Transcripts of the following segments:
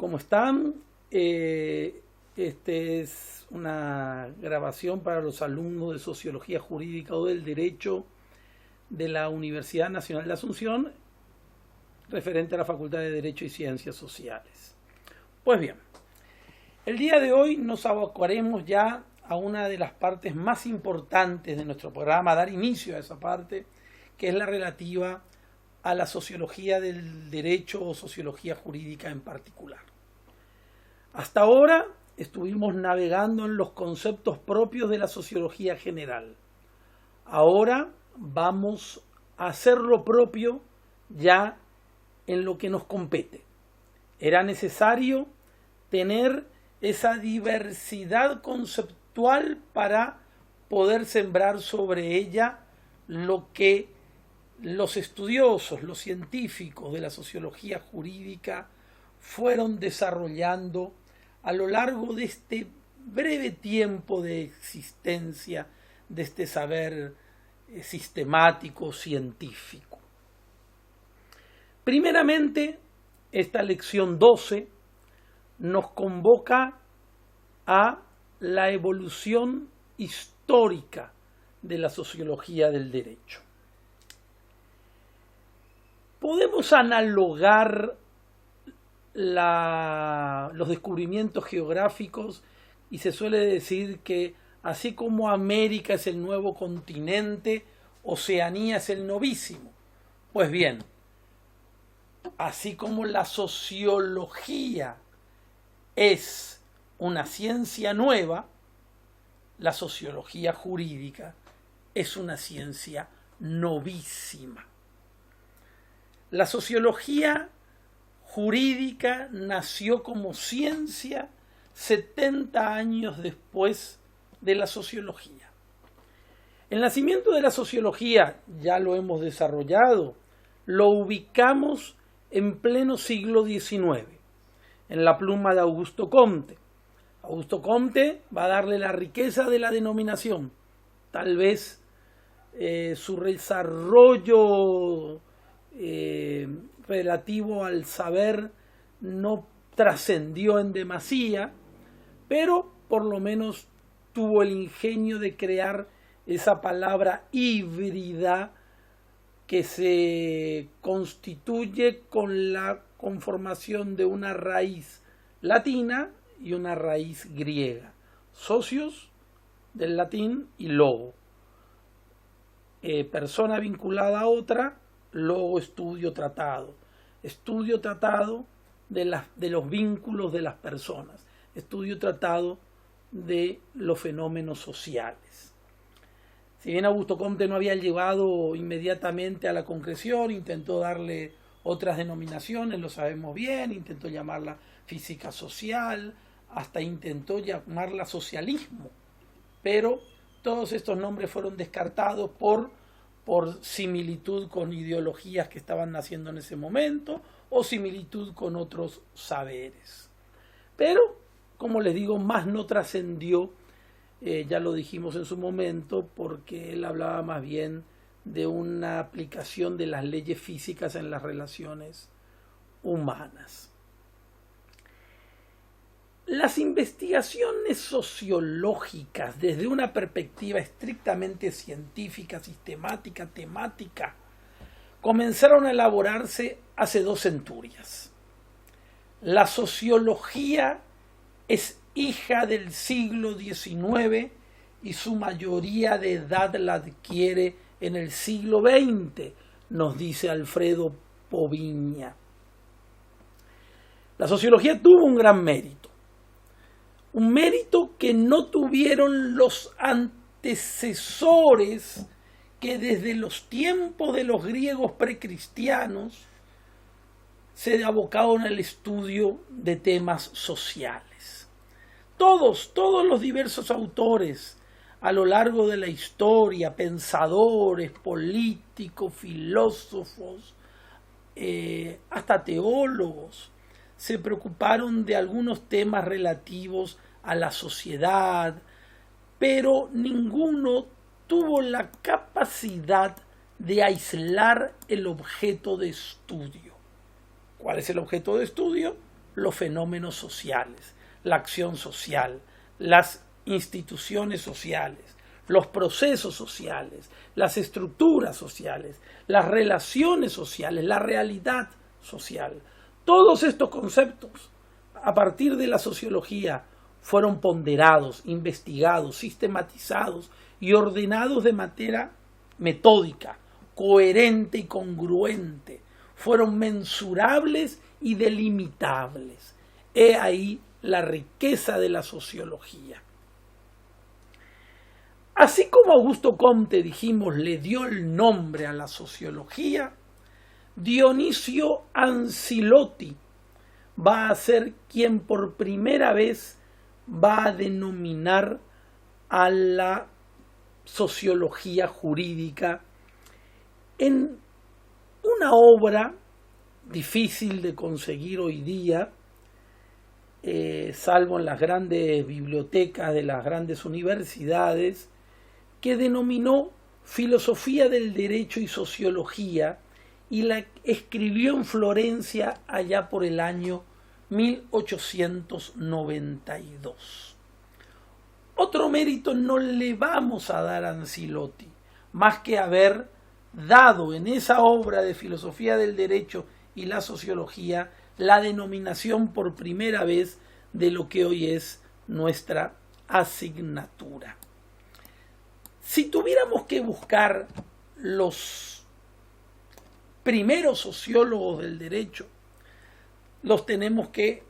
¿Cómo están? Este es una grabación para los alumnos de Sociología Jurídica o del Derecho de la Universidad Nacional de Asunción, referente a la Facultad de Derecho y Ciencias Sociales. Pues bien, el día de hoy nos abocaremos ya a una de las partes más importantes de nuestro programa, a dar inicio a esa parte, que es la relativa a la sociología del derecho o sociología jurídica en particular. Hasta ahora estuvimos navegando en los conceptos propios de la sociología general. Ahora vamos a hacer lo propio ya en lo que nos compete. Era necesario tener esa diversidad conceptual para poder sembrar sobre ella lo que los estudiosos, los científicos de la sociología jurídica fueron desarrollando a lo largo de este breve tiempo de existencia de este saber sistemático científico. Primeramente, esta lección 12 nos convoca a la evolución histórica de la sociología del derecho. Podemos analogar los descubrimientos geográficos y se suele decir que así como América es el nuevo continente, Oceanía es el novísimo. Pues bien, así como la sociología es una ciencia nueva, la sociología jurídica es una ciencia novísima. La sociología jurídica nació como ciencia 70 años después de la sociología. El nacimiento de la sociología, ya lo hemos desarrollado, lo ubicamos en pleno siglo XIX, en la pluma de Augusto Comte. Augusto Comte va a darle la riqueza de la denominación. Tal vez su desarrollo relativo al saber no trascendió en demasía, pero por lo menos tuvo el ingenio de crear esa palabra híbrida que se constituye con la conformación de una raíz latina y una raíz griega. Socios del latín y logo. Persona vinculada a otra, logo, estudio, tratado. Estudio, tratado de los vínculos de las personas. Estudio, tratado de los fenómenos sociales. Si bien Augusto Comte no había llevado inmediatamente a la concreción, intentó darle otras denominaciones, lo sabemos bien, intentó llamarla física social, hasta intentó llamarla socialismo, pero todos estos nombres fueron descartados por similitud con ideologías que estaban naciendo en ese momento o similitud con otros saberes. Pero, como les digo, más no trascendió, ya lo dijimos en su momento, porque él hablaba más bien de una aplicación de las leyes físicas en las relaciones humanas. Las investigaciones sociológicas desde una perspectiva estrictamente científica, sistemática, temática, comenzaron a elaborarse hace 2 centurias. La sociología es hija del siglo XIX y su mayoría de edad la adquiere en el siglo XX, nos dice Alfredo Poviña. La sociología tuvo un gran mérito. Un mérito que no tuvieron los antecesores que desde los tiempos de los griegos precristianos se abocaron al estudio de temas sociales. Todos los diversos autores a lo largo de la historia, pensadores, políticos, filósofos, hasta teólogos, se preocuparon de algunos temas relativos a la sociedad, pero ninguno tuvo la capacidad de aislar el objeto de estudio. ¿Cuál es el objeto de estudio? los fenómenos sociales, la acción social, las instituciones sociales, los procesos sociales, las estructuras sociales, las relaciones sociales, la realidad social. Todos estos conceptos, a partir de la sociología, fueron ponderados, investigados, sistematizados y ordenados de manera metódica, coherente y congruente. Fueron mensurables y delimitables. He ahí la riqueza de la sociología. Así como Augusto Comte, dijimos, le dio el nombre a la sociología, Dionisio Ancilotti va a ser quien por primera vez va a denominar a la sociología jurídica en una obra difícil de conseguir hoy día, salvo en las grandes bibliotecas de las grandes universidades, que denominó Filosofía del Derecho y Sociología, y la escribió en Florencia allá por el año 1892. Otro mérito no le vamos a dar a Ancilotti, más que haber dado en esa obra de Filosofía del Derecho y la Sociología la denominación por primera vez de lo que hoy es nuestra asignatura. Si tuviéramos que buscar los primeros sociólogos del derecho, los tenemos que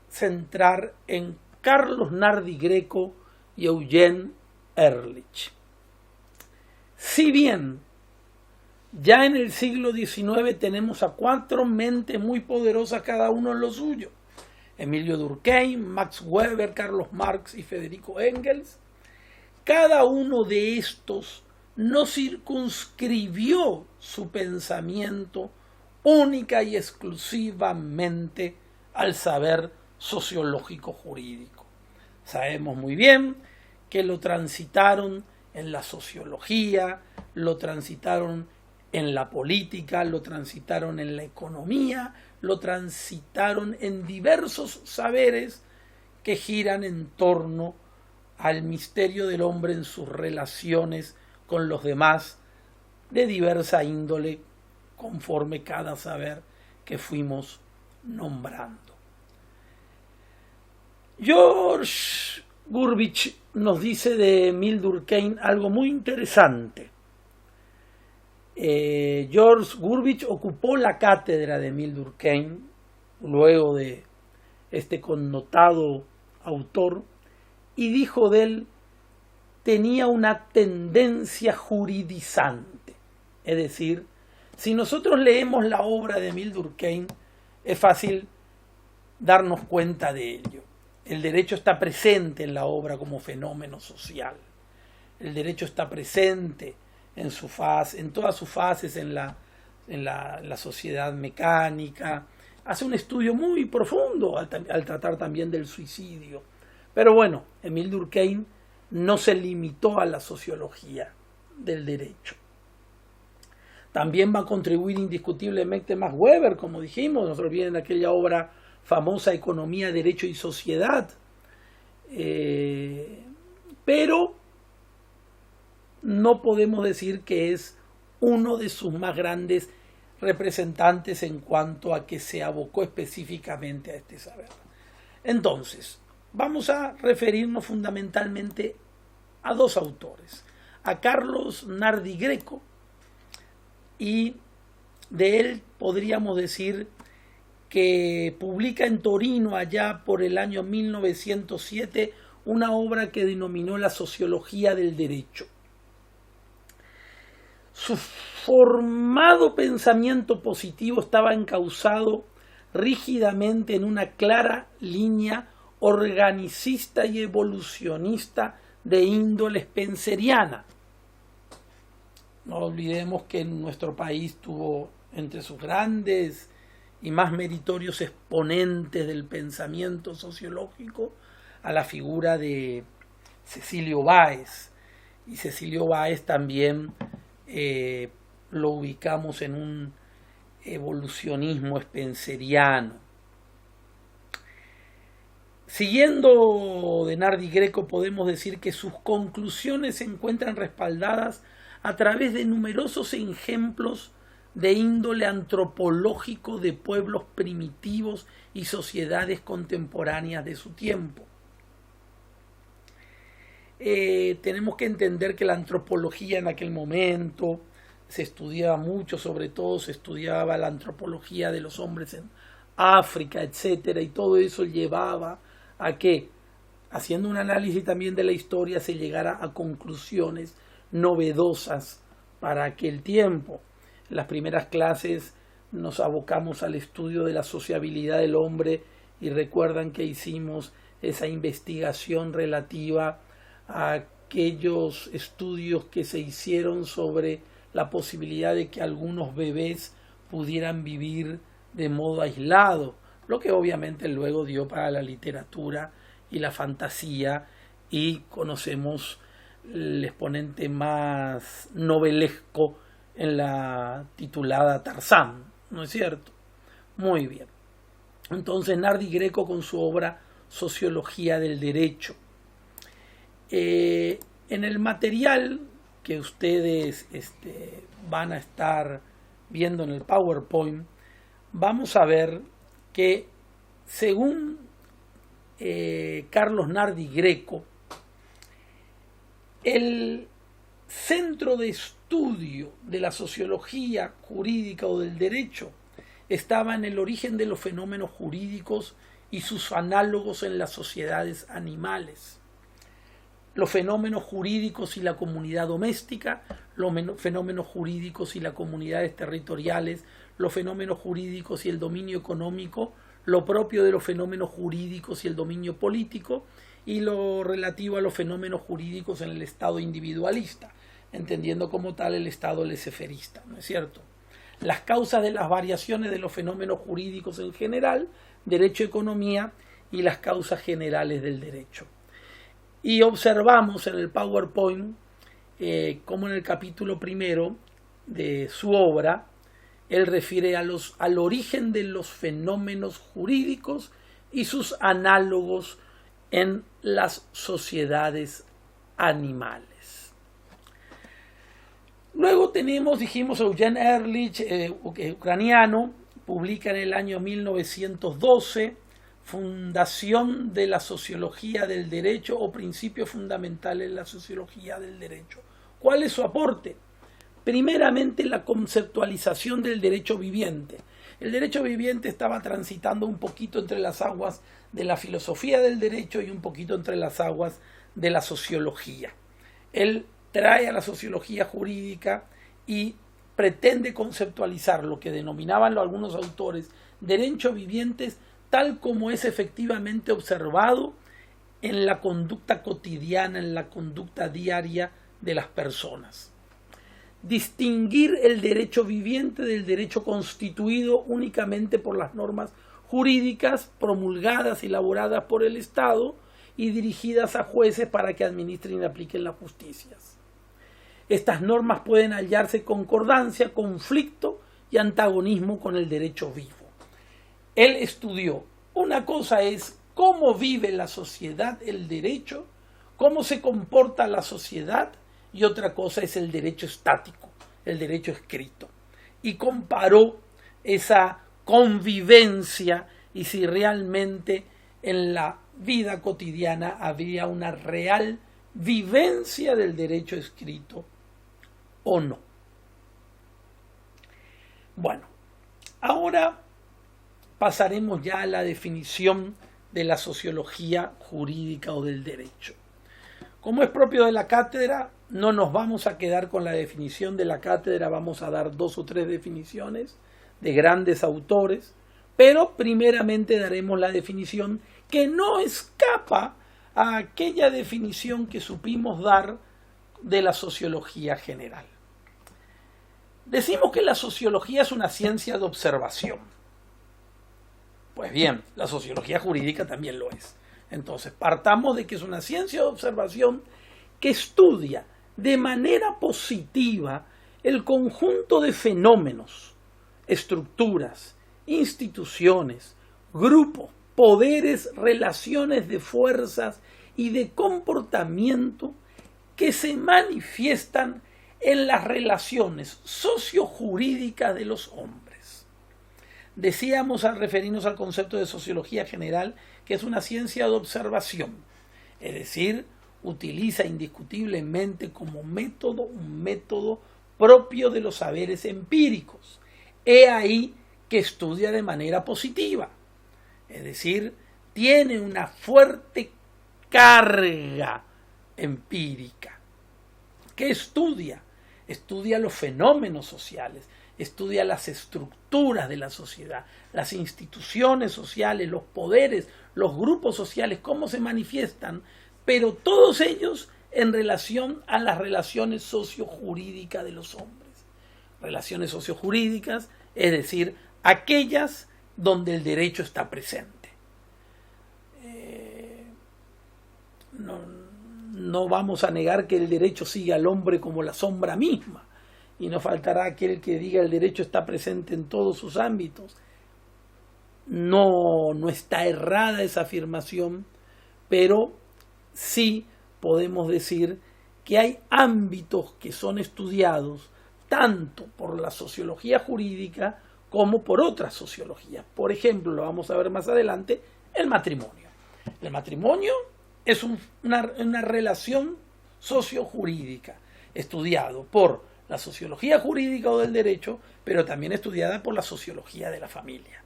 centrar en Carlos Nardi Greco y Eugene Ehrlich. Si bien ya en el siglo XIX tenemos a 4 mentes muy poderosas, cada uno en lo suyo: Emilio Durkheim, Max Weber, Carlos Marx y Federico Engels, cada uno de estos no circunscribió su pensamiento única y exclusivamente al saber sociológico jurídico. Sabemos muy bien que lo transitaron en la sociología, lo transitaron en la política, lo transitaron en la economía, lo transitaron en diversos saberes que giran en torno al misterio del hombre en sus relaciones con los demás de diversa índole, conforme cada saber que fuimos nombrando. George Gurvitch nos dice de Emile Durkheim algo muy interesante. George Gurvitch ocupó la cátedra de Emile Durkheim luego de este connotado autor y dijo de él: tenía una tendencia juridizante. Es decir, si nosotros leemos la obra de Emile Durkheim, es fácil darnos cuenta de ello. El derecho está presente en la obra como fenómeno social. El derecho está presente en todas sus fases, en la sociedad mecánica. Hace un estudio muy profundo al tratar también del suicidio. Pero bueno, Emile Durkheim no se limitó a la sociología del derecho. También va a contribuir indiscutiblemente Max Weber, como dijimos, no se olviden de aquella obra famosa Economía, Derecho y Sociedad. Pero no podemos decir que es uno de sus más grandes representantes en cuanto a que se abocó específicamente a este saber. Entonces, vamos a referirnos fundamentalmente a 2 autores, a Carlos Nardi Greco, y de él podríamos decir que publica en Torino allá por el año 1907 una obra que denominó La Sociología del Derecho. Su formado pensamiento positivo estaba encauzado rígidamente en una clara línea organicista y evolucionista de índole spenceriana. No olvidemos que en nuestro país tuvo entre sus grandes y más meritorios exponentes del pensamiento sociológico a la figura de Cecilio Báez. Y Cecilio Báez también lo ubicamos en un evolucionismo spenceriano. Siguiendo de Nardi Greco, podemos decir que sus conclusiones se encuentran respaldadas a través de numerosos ejemplos de índole antropológico de pueblos primitivos y sociedades contemporáneas de su tiempo. Tenemos que entender que la antropología en aquel momento se estudiaba mucho, sobre todo se estudiaba la antropología de los hombres en África, etcétera, y todo eso llevaba a que, haciendo un análisis también de la historia, se llegara a conclusiones novedosas para aquel tiempo. En las primeras clases nos abocamos al estudio de la sociabilidad del hombre y recuerdan que hicimos esa investigación relativa a aquellos estudios que se hicieron sobre la posibilidad de que algunos bebés pudieran vivir de modo aislado, lo que obviamente luego dio para la literatura y la fantasía, y conocemos el exponente más novelesco en la titulada Tarzán, ¿no es cierto? Muy bien. Entonces Nardi Greco con su obra Sociología del Derecho. En el material que ustedes van a estar viendo en el PowerPoint, vamos a ver que según Carlos Nardi Greco, el centro de estudio de la sociología jurídica o del derecho estaba en el origen de los fenómenos jurídicos y sus análogos en las sociedades animales. Los fenómenos jurídicos y la comunidad doméstica, los fenómenos jurídicos y las comunidades territoriales, los fenómenos jurídicos y el dominio económico, lo propio de los fenómenos jurídicos y el dominio político, y lo relativo a los fenómenos jurídicos en el Estado individualista, entendiendo como tal el Estado laissez-fairista, ¿no es cierto? Las causas de las variaciones de los fenómenos jurídicos en general, derecho, economía, y las causas generales del derecho. Y observamos en el PowerPoint como en el capítulo primero de su obra, él refiere al origen de los fenómenos jurídicos y sus análogos en las sociedades animales. Luego dijimos, Eugen Ehrlich, ucraniano, publica en el año 1912 Fundación de la Sociología del Derecho o Principios Fundamentales de la Sociología del Derecho. ¿Cuál es su aporte? Primeramente, la conceptualización del derecho viviente. El derecho viviente estaba transitando un poquito entre las aguas de la filosofía del derecho y un poquito entre las aguas de la sociología. Él trae a la sociología jurídica y pretende conceptualizar lo que denominaban algunos autores derechos vivientes tal como es efectivamente observado en la conducta cotidiana, en la conducta diaria de las personas. Distinguir el derecho viviente del derecho constituido únicamente por las normas jurídicas promulgadas y elaboradas por el Estado y dirigidas a jueces para que administren y apliquen las justicias. Estas normas pueden hallarse concordancia, conflicto y antagonismo con el derecho vivo. Él estudió, una cosa es cómo vive la sociedad el derecho, cómo se comporta la sociedad, y otra cosa es el derecho estático, el derecho escrito. Y comparó esa convivencia y si realmente en la vida cotidiana había una real vivencia del derecho escrito o no. Bueno, ahora pasaremos ya a la definición de la sociología jurídica o del derecho. Como es propio de la cátedra, no nos vamos a quedar con la definición de la cátedra, vamos a dar 2 o 3 definiciones de grandes autores, pero primeramente daremos la definición que no escapa a aquella definición que supimos dar de la sociología general. Decimos que la sociología es una ciencia de observación. Pues bien, la sociología jurídica también lo es. Entonces, partamos de que es una ciencia de observación que estudia de manera positiva el conjunto de fenómenos, estructuras, instituciones, grupos, poderes, relaciones de fuerzas y de comportamiento que se manifiestan en las relaciones sociojurídicas de los hombres. Decíamos al referirnos al concepto de sociología general que es una ciencia de observación, es decir, utiliza indiscutiblemente como método un método propio de los saberes empíricos. He ahí que estudia de manera positiva, es decir, tiene una fuerte carga empírica. ¿Qué estudia? Estudia los fenómenos sociales, estudia las estructuras de la sociedad, las instituciones sociales, los poderes, los grupos sociales, cómo se manifiestan, pero todos ellos en relación a las relaciones sociojurídicas de los hombres. Relaciones sociojurídicas, es decir, aquellas donde el derecho está presente. No vamos a negar que el derecho sigue al hombre como la sombra misma, y no faltará aquel que diga el derecho está presente en todos sus ámbitos. No está errada esa afirmación, pero sí podemos decir que hay ámbitos que son estudiados tanto por la sociología jurídica como por otras sociologías. Por ejemplo, lo vamos a ver más adelante, el matrimonio. El matrimonio es una relación sociojurídica, estudiado por la sociología jurídica o del derecho, pero también estudiada por la sociología de la familia.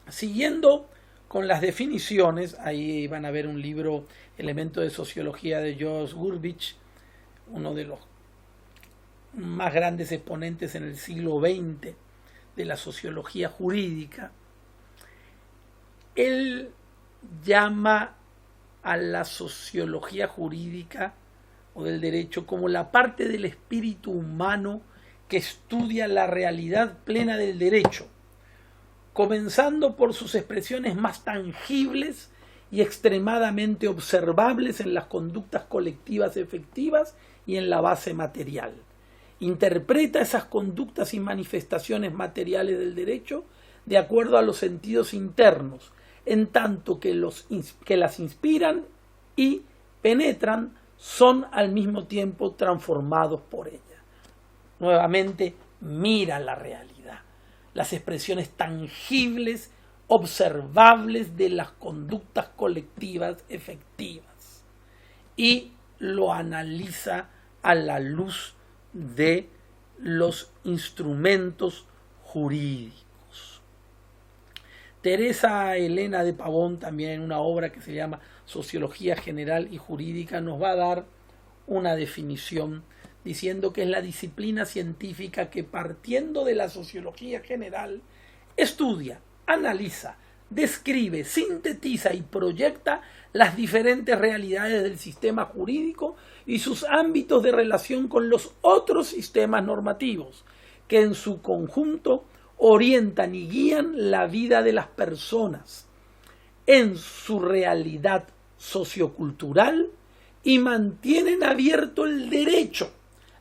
Siguiendo con las definiciones, ahí van a ver un libro, Elementos de Sociología, de George Gurbich, uno de los más grandes exponentes en el siglo XX de la sociología jurídica. Él llama a la sociología jurídica o del derecho como la parte del espíritu humano que estudia la realidad plena del derecho, comenzando por sus expresiones más tangibles y extremadamente observables en las conductas colectivas efectivas y en la base material. Interpreta esas conductas y manifestaciones materiales del derecho de acuerdo a los sentidos internos, en tanto que las inspiran y penetran son al mismo tiempo transformados por ella. Nuevamente, mira la realidad, las expresiones tangibles, observables de las conductas colectivas efectivas, y lo analiza a la luz de los instrumentos jurídicos. Teresa Elena de Pavón, también en una obra que se llama Sociología General y Jurídica, nos va a dar una definición diciendo que es la disciplina científica que, partiendo de la sociología general, estudia, analiza, describe, sintetiza y proyecta las diferentes realidades del sistema jurídico y sus ámbitos de relación con los otros sistemas normativos, que en su conjunto orientan y guían la vida de las personas en su realidad sociocultural y mantienen abierto el derecho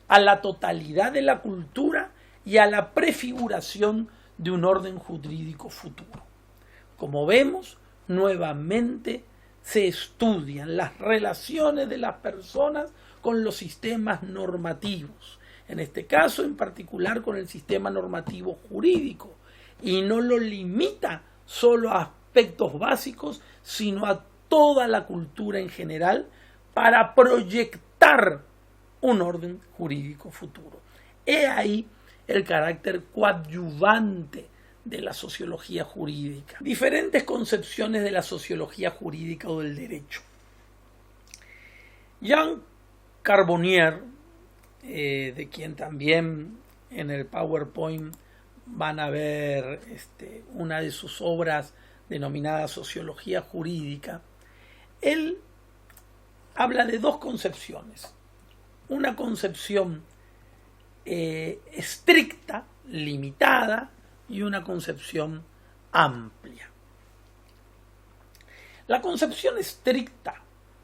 a la totalidad de la cultura y a la prefiguración de un orden jurídico futuro. Como vemos, nuevamente se estudian las relaciones de las personas con los sistemas normativos, en este caso en particular con el sistema normativo jurídico, y no lo limita solo a aspectos básicos, sino a toda la cultura en general para proyectar un orden jurídico futuro. He ahí el carácter coadyuvante de la sociología jurídica. Diferentes concepciones de la sociología jurídica o del derecho. Jean Carbonnier, de quien también en el PowerPoint van a ver una de sus obras denominada Sociología Jurídica, él habla de dos concepciones. Una concepción estricta, limitada, y una concepción amplia. La concepción estricta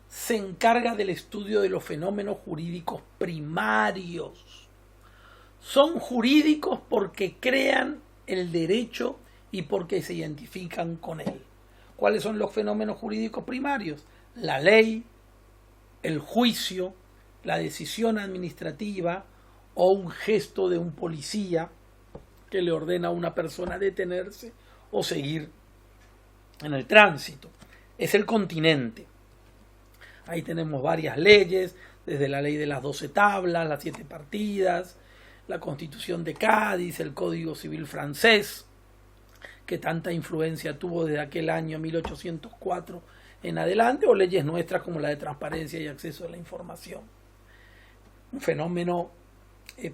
se encarga del estudio de los fenómenos jurídicos primarios. Son jurídicos porque crean el derecho y porque se identifican con él. ¿Cuáles son los fenómenos jurídicos primarios? La ley, el juicio, la decisión administrativa o un gesto de un policía que le ordena a una persona detenerse o seguir en el tránsito. Es el continente. Ahí tenemos varias leyes, desde la ley de las 12 tablas, las 7 partidas, la Constitución de Cádiz, el Código Civil francés, que tanta influencia tuvo desde aquel año 1804 en adelante, o leyes nuestras como la de transparencia y acceso a la información. Un fenómeno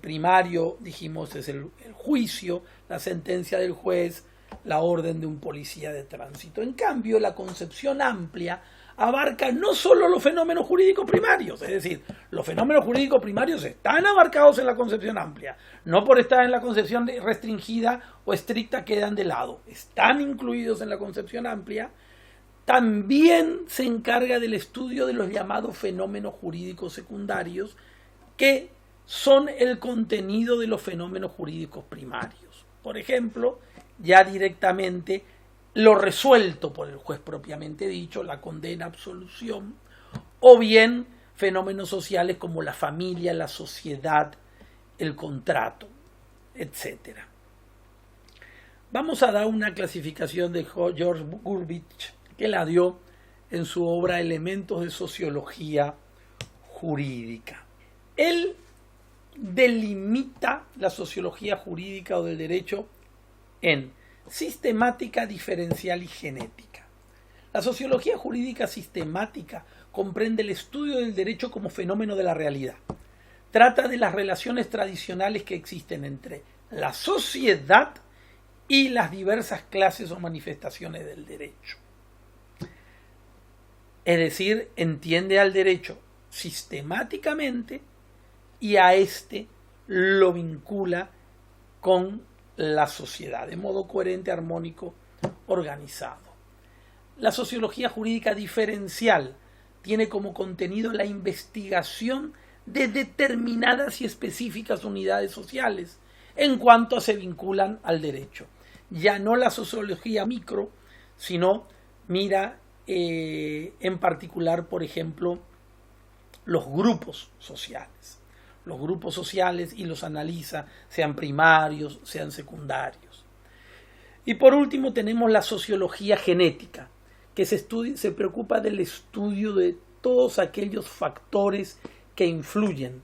primario, dijimos, es el juicio, la sentencia del juez, la orden de un policía de tránsito. En cambio, la concepción amplia abarca no solo los fenómenos jurídicos primarios, es decir, los fenómenos jurídicos primarios están abarcados en la concepción amplia, no por estar en la concepción restringida o estricta quedan de lado, están incluidos en la concepción amplia. También se encarga del estudio de los llamados fenómenos jurídicos secundarios, que son el contenido de los fenómenos jurídicos primarios. Por ejemplo, ya directamente lo resuelto por el juez propiamente dicho, la condena, absolución, o bien fenómenos sociales como la familia, la sociedad, el contrato, etc. Vamos a dar una clasificación de George Gurvitch, que la dio en su obra Elementos de Sociología Jurídica. Él delimita la sociología jurídica o del derecho en sistemática, diferencial y genética. La sociología jurídica sistemática comprende el estudio del derecho como fenómeno de la realidad. Trata de las relaciones tradicionales que existen entre la sociedad y las diversas clases o manifestaciones del derecho. Es decir, entiende al derecho sistemáticamente y a éste lo vincula con la sociedad, de modo coherente, armónico, organizado. La sociología jurídica diferencial tiene como contenido la investigación de determinadas y específicas unidades sociales en cuanto se vinculan al derecho. Ya no la sociología micro, sino mira en particular, por ejemplo, los grupos sociales. Los grupos sociales y los analiza, sean primarios, sean secundarios. Y por último tenemos la sociología genética, que se preocupa del estudio de todos aquellos factores que influyen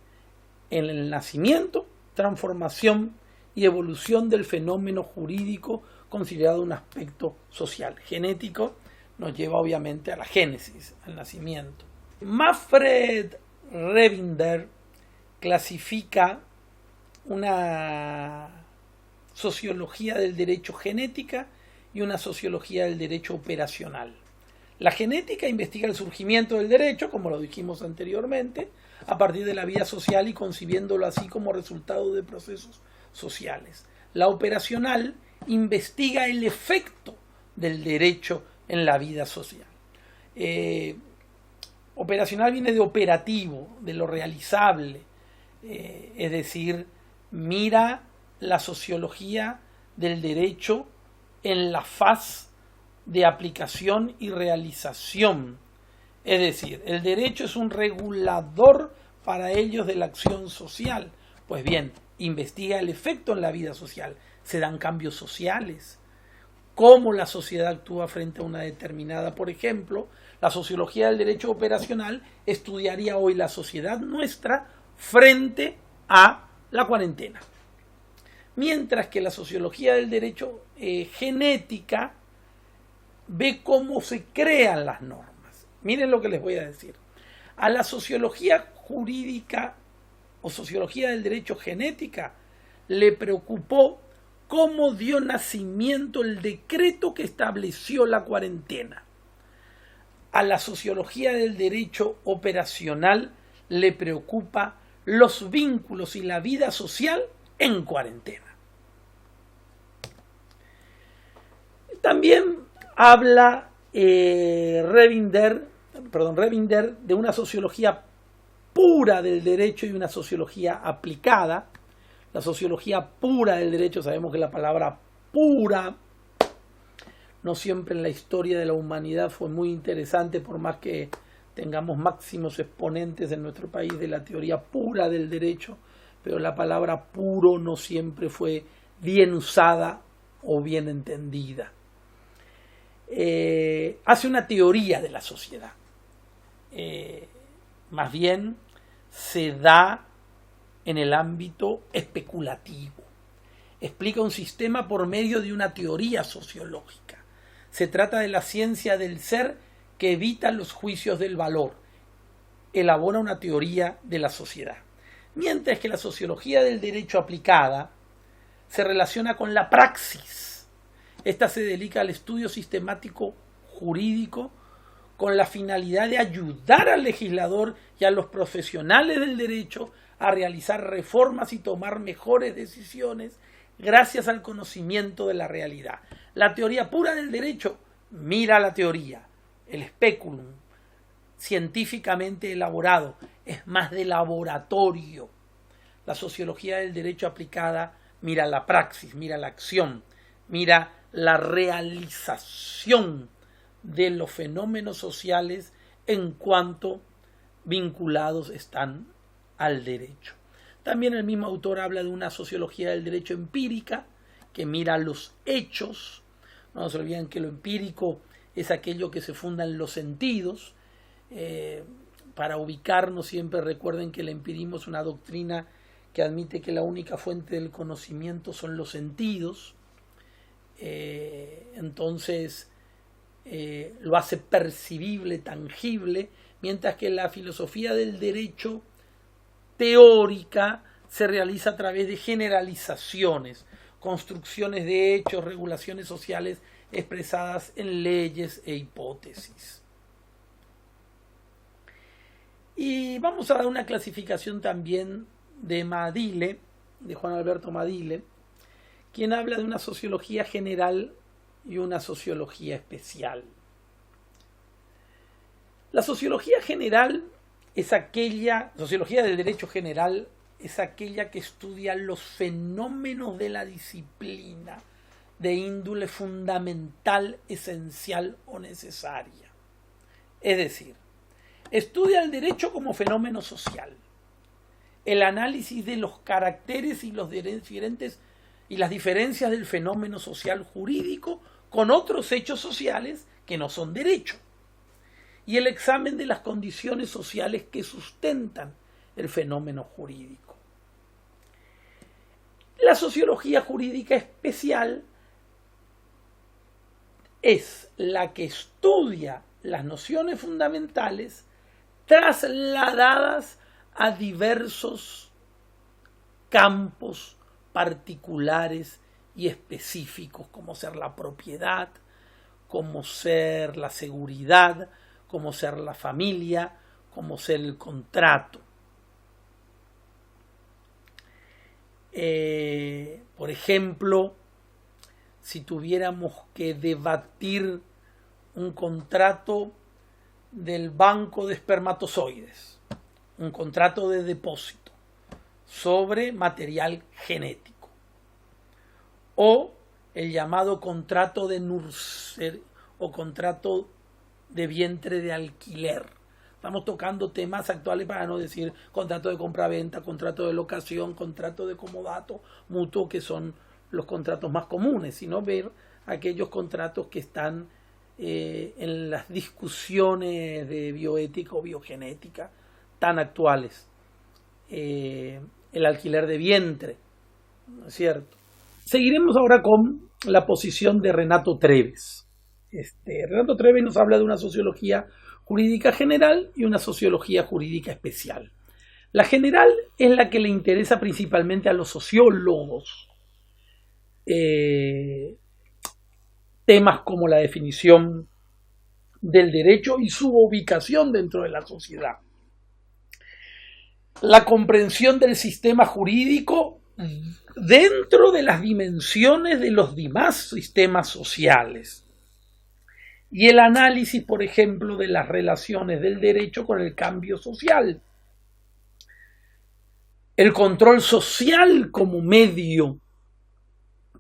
en el nacimiento, transformación y evolución del fenómeno jurídico considerado un aspecto social. Genético nos lleva obviamente a la génesis, al nacimiento. Manfred Rebinder clasifica una sociología del derecho genética y una sociología del derecho operacional. La genética investiga el surgimiento del derecho, como lo dijimos anteriormente, a partir de la vida social y concibiéndolo así como resultado de procesos sociales. La operacional investiga el efecto del derecho en la vida social. Operacional viene de operativo, de lo realizable, es decir, mira la sociología del derecho en la faz de aplicación y realización. Es decir, el derecho es un regulador para ellos de la acción social. Pues bien, investiga el efecto en la vida social. Se dan cambios sociales. Cómo la sociedad actúa frente a una determinada. Por ejemplo, la sociología del derecho operacional estudiaría hoy la sociedad nuestra frente a la cuarentena. Mientras que la sociología del derecho genética ve cómo se crean las normas. Miren lo que les voy a decir. A la sociología jurídica o sociología del derecho genética le preocupó cómo dio nacimiento el decreto que estableció la cuarentena. A la sociología del derecho operacional le preocupa los vínculos y la vida social en cuarentena. También habla Rebinder de una sociología pura del derecho y una sociología aplicada. La sociología pura del derecho, sabemos que la palabra pura no siempre en la historia de la humanidad fue muy interesante, por más que tengamos máximos exponentes en nuestro país de la teoría pura del derecho, pero la palabra puro no siempre fue bien usada o bien entendida. Hace una teoría de la sociedad. Más bien se da en el ámbito especulativo. Explica un sistema por medio de una teoría sociológica. Se trata de la ciencia del ser que evita los juicios del valor. Elabora una teoría de la sociedad. Mientras que la sociología del derecho aplicada se relaciona con la praxis. Esta se dedica al estudio sistemático jurídico con la finalidad de ayudar al legislador y a los profesionales del derecho a realizar reformas y tomar mejores decisiones gracias al conocimiento de la realidad. La teoría pura del derecho mira la teoría, el speculum, científicamente elaborado, es más de laboratorio. La sociología del derecho aplicada mira la praxis, mira la acción, mira la realización de los fenómenos sociales en cuanto vinculados están al derecho. También el mismo autor habla de una sociología del derecho empírica que mira los hechos. No se olviden que lo empírico es aquello que se funda en los sentidos. Para ubicarnos siempre recuerden que el empirismo es una doctrina que admite que la única fuente del conocimiento son los sentidos. Entonces lo hace percibible, tangible, mientras que la filosofía del derecho teórica se realiza a través de generalizaciones, construcciones de hechos, regulaciones sociales expresadas en leyes e hipótesis. Y vamos a dar una clasificación también de Madile, de Juan Alberto Madile, quien habla de una sociología general y una sociología especial. La sociología general es aquella, sociología del derecho general, es aquella que estudia los fenómenos de la disciplina de índole fundamental, esencial o necesaria. Es decir, estudia el derecho como fenómeno social, el análisis de los caracteres y las diferencias del fenómeno social jurídico con otros hechos sociales que no son derecho, y el examen de las condiciones sociales que sustentan el fenómeno jurídico. La sociología jurídica especial es la que estudia las nociones fundamentales trasladadas a diversos campos particulares y específicos, como ser la propiedad, como ser la seguridad, como ser la familia, como ser el contrato. Por ejemplo, si tuviéramos que debatir un contrato del banco de espermatozoides, un contrato de depósito sobre material genético, o el llamado contrato de nursería o contrato de vientre de alquiler. Estamos tocando temas actuales para no decir contrato de compra-venta, contrato de locación, contrato de comodato mutuo, que son los contratos más comunes, sino ver aquellos contratos que están en las discusiones de bioética o biogenética tan actuales. El alquiler de vientre, ¿no es cierto? Seguiremos ahora con la posición de Renato Treves. Renato Treves nos habla de una sociología jurídica general y una sociología jurídica especial. La general es la que le interesa principalmente a los sociólogos. Temas como la definición del derecho y su ubicación dentro de la sociedad. La comprensión del sistema jurídico dentro de las dimensiones de los demás sistemas sociales. Y el análisis, por ejemplo, de las relaciones del derecho con el cambio social. El control social como medio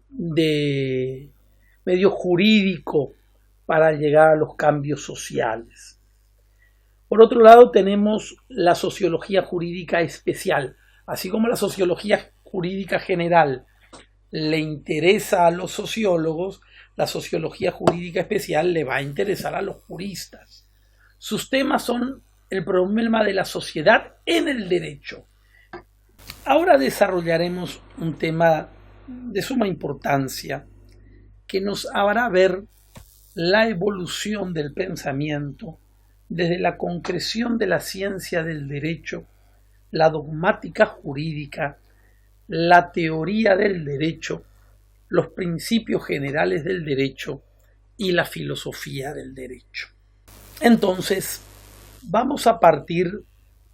de medio jurídico para llegar a los cambios sociales. Por otro lado, tenemos la sociología jurídica especial. Así como la sociología jurídica general le interesa a los sociólogos, la sociología jurídica especial le va a interesar a los juristas. Sus temas son el problema de la sociedad en el derecho. Ahora desarrollaremos un tema de suma importancia que nos hará ver la evolución del pensamiento desde la concreción de la ciencia del derecho, la dogmática jurídica, la teoría del derecho, los principios generales del derecho y la filosofía del derecho. Entonces, vamos a partir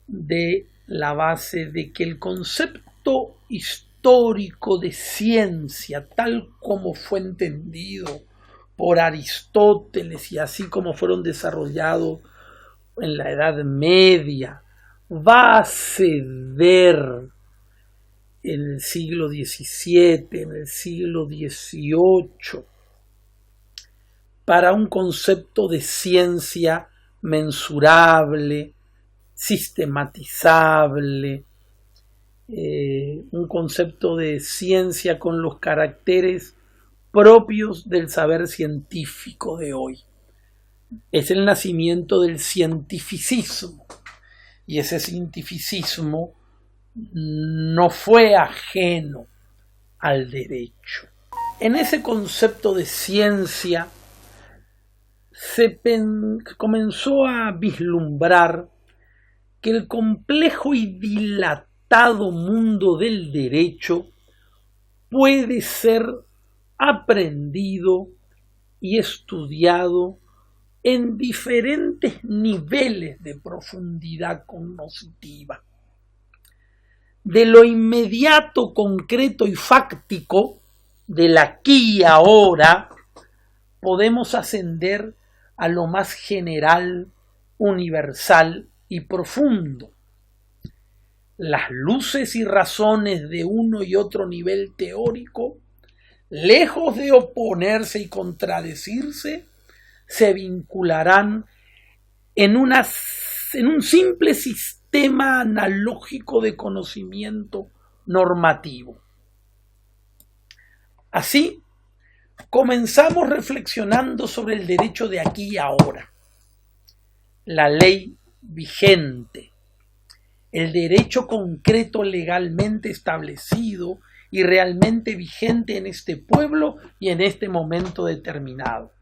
de la base de que el concepto histórico de ciencia, tal como fue entendido por Aristóteles y así como fueron desarrollados en la Edad Media, va a ceder en el siglo XVII, en el siglo XVIII, para un concepto de ciencia mensurable, sistematizable, un concepto de ciencia con los caracteres propios del saber científico de hoy. Es el nacimiento del cientificismo, y ese cientificismo no fue ajeno al derecho. En ese concepto de ciencia se comenzó a vislumbrar que el complejo y dilatado mundo del derecho puede ser aprendido y estudiado en diferentes niveles de profundidad cognitiva. De lo inmediato, concreto y fáctico, del aquí y ahora, podemos ascender a lo más general, universal y profundo. Las luces y razones de uno y otro nivel teórico, lejos de oponerse y contradecirse, se vincularán en un simple sistema analógico de conocimiento normativo. Así, comenzamos reflexionando sobre el derecho de aquí y ahora, la ley vigente, el derecho concreto legalmente establecido y realmente vigente en este pueblo y en este momento determinado.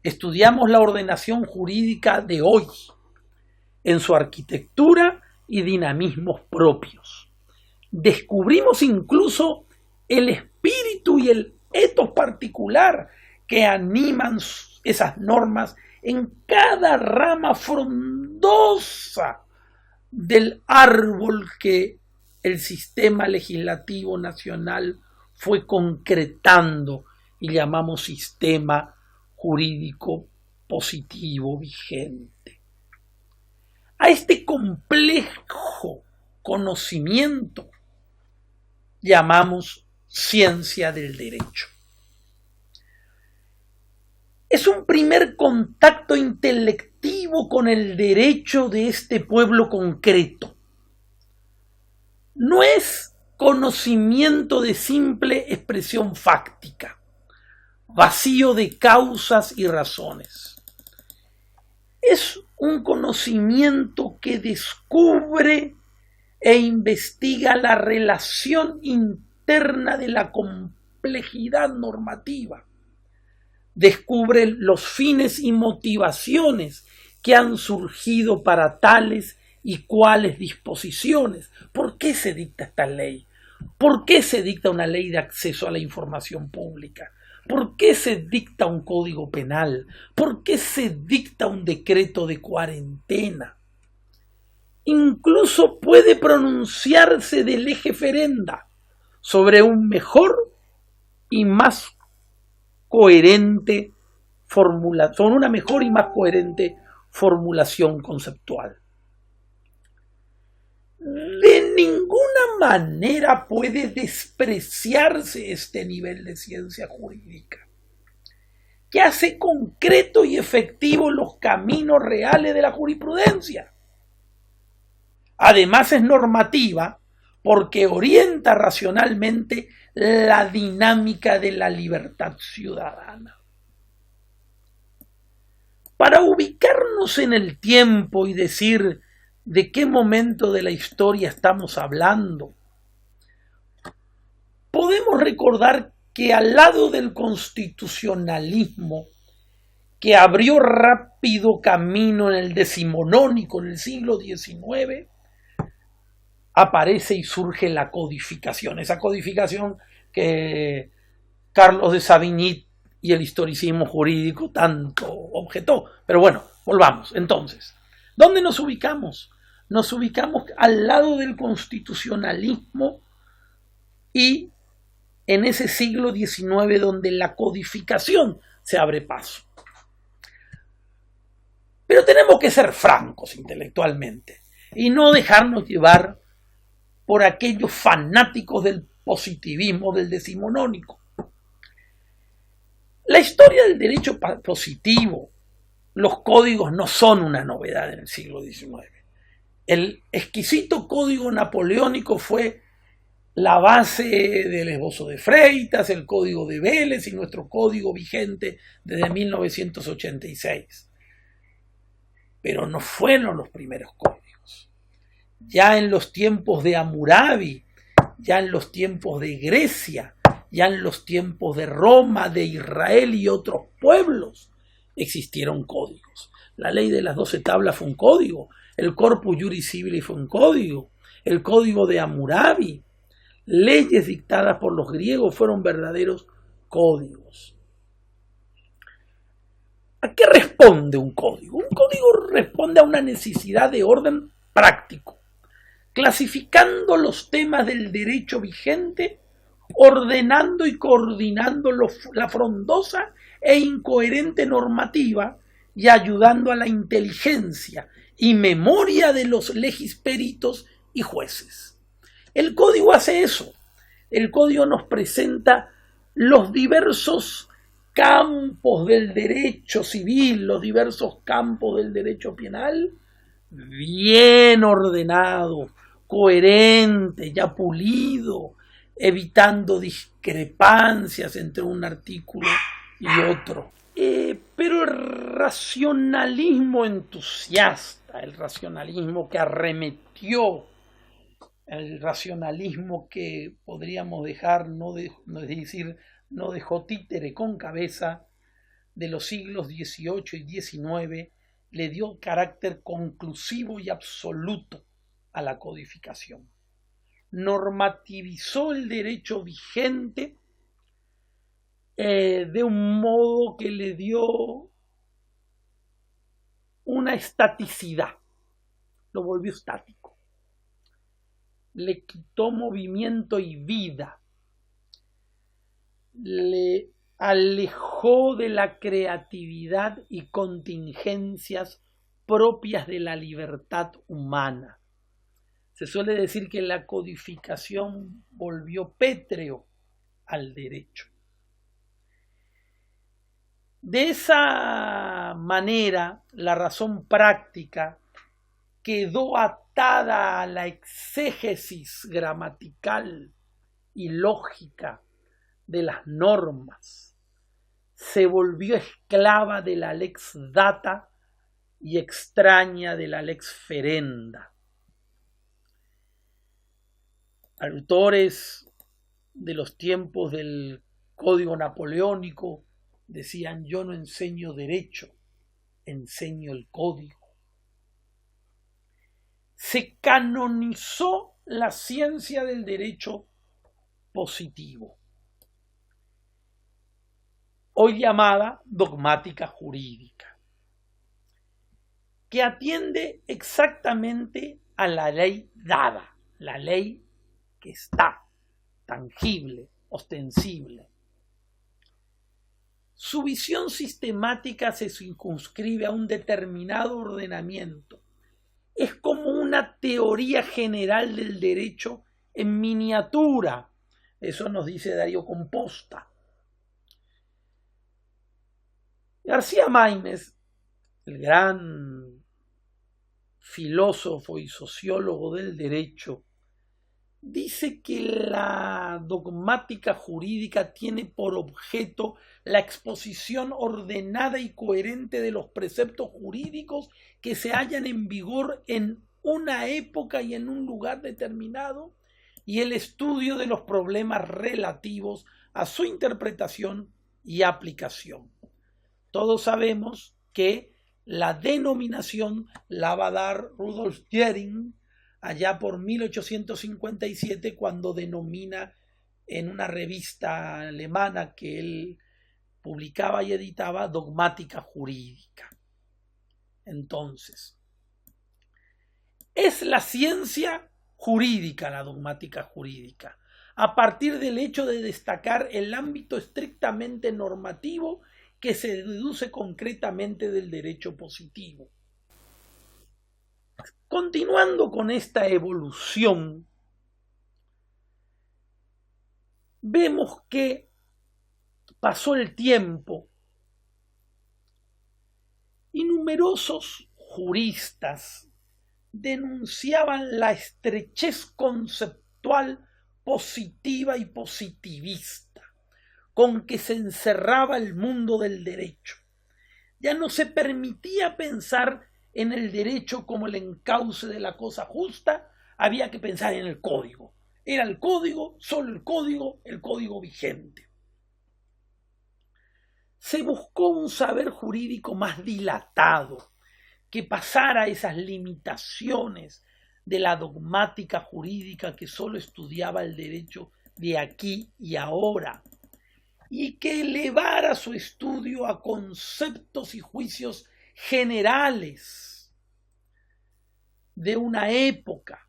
Estudiamos la ordenación jurídica de hoy, en su arquitectura y dinamismos propios. Descubrimos incluso el espíritu y el ethos particular que animan esas normas en cada rama frondosa del árbol que el sistema legislativo nacional fue concretando y llamamos sistema jurídico positivo vigente. A este complejo conocimiento llamamos ciencia del derecho. Es un primer contacto intelectivo con el derecho de este pueblo concreto. No es conocimiento de simple expresión fáctica, vacío de causas y razones. Es un conocimiento que descubre e investiga la relación interna de la complejidad normativa. Descubre los fines y motivaciones que han surgido para tales y cuáles disposiciones. ¿Por qué se dicta esta ley? ¿Por qué se dicta una ley de acceso a la información pública? ¿Por qué se dicta un código penal? ¿Por qué se dicta un decreto de cuarentena? Incluso puede pronunciarse de lege ferenda sobre un mejor y más coherente formulación, una mejor y más coherente formulación conceptual. De ninguna manera puede despreciarse este nivel de ciencia jurídica. que hace concreto y efectivo los caminos reales de la jurisprudencia. Además es normativa porque orienta racionalmente la dinámica de la libertad ciudadana. Para ubicarnos en el tiempo y decir de qué momento de la historia estamos hablando, podemos recordar que al lado del constitucionalismo, que abrió rápido camino en el decimonónico en el siglo XIX, aparece y surge la codificación. Esa codificación que Carlos de Savigny y el historicismo jurídico tanto objetó. Pero bueno, volvamos. Entonces, ¿dónde nos ubicamos? Nos ubicamos al lado del constitucionalismo y en ese siglo XIX donde la codificación se abre paso. Pero tenemos que ser francos intelectualmente y no dejarnos llevar por aquellos fanáticos del positivismo del decimonónico. La historia del derecho positivo, los códigos no son una novedad en el siglo XIX. El exquisito código napoleónico fue la base del esbozo de Freitas, el código de Vélez y nuestro código vigente desde 1986. Pero no fueron los primeros códigos. Ya en los tiempos de Hammurabi, ya en los tiempos de Grecia, ya en los tiempos de Roma, de Israel y otros pueblos, existieron códigos. La ley de las 12 tablas fue un código, el Corpus Juris Civilis fue un código, el código de Hammurabi, leyes dictadas por los griegos fueron verdaderos códigos. ¿A qué responde un código? Un código responde a una necesidad de orden práctico, clasificando los temas del derecho vigente, ordenando y coordinando la frondosa e incoherente normativa y ayudando a la inteligencia y memoria de los legisperitos y jueces. El código hace eso. El código nos presenta los diversos campos del derecho civil, los diversos campos del derecho penal, bien ordenado, coherente, ya pulido, evitando discrepancias entre un artículo y otro. Pero el racionalismo entusiasta, el racionalismo que arremetió, el racionalismo que podríamos dejar, no dejó títere con cabeza, de los siglos XVIII y XIX, le dio carácter conclusivo y absoluto a la codificación. Normativizó el derecho vigente de un modo que le dio una estaticidad, lo volvió estático, le quitó movimiento y vida, le alejó de la creatividad y contingencias propias de la libertad humana. Se suele decir que la codificación volvió pétreo al derecho. De esa manera, la razón práctica quedó atada a la exégesis gramatical y lógica de las normas. Se volvió esclava de la lex data y extraña de la lex ferenda. Autores de los tiempos del Código Napoleónico decían: yo no enseño derecho, enseño el código. Se canonizó la ciencia del derecho positivo, hoy llamada dogmática jurídica, que atiende exactamente a la ley dada, la ley que está, tangible, ostensible. Su visión sistemática se circunscribe a un determinado ordenamiento. Es como una teoría general del derecho en miniatura. Eso nos dice Darío Composta. García Máinez, el gran filósofo y sociólogo del derecho, dice que la dogmática jurídica tiene por objeto la exposición ordenada y coherente de los preceptos jurídicos que se hallan en vigor en una época y en un lugar determinado, y el estudio de los problemas relativos a su interpretación y aplicación. Todos sabemos que la denominación la va a dar Rudolf Gehring allá por 1857, cuando denomina en una revista alemana que él publicaba y editaba dogmática jurídica. Entonces, es la ciencia jurídica la dogmática jurídica, a partir del hecho de destacar el ámbito estrictamente normativo que se deduce concretamente del derecho positivo. Continuando con esta evolución, vemos que pasó el tiempo y numerosos juristas denunciaban la estrechez conceptual positiva y positivista con que se encerraba el mundo del derecho. Ya no se permitía pensar en el derecho como el encauce de la cosa justa, había que pensar en el código. Era el código, solo el código vigente. Se buscó un saber jurídico más dilatado, que pasara esas limitaciones de la dogmática jurídica que solo estudiaba el derecho de aquí y ahora, y que elevara su estudio a conceptos y juicios generales de una época,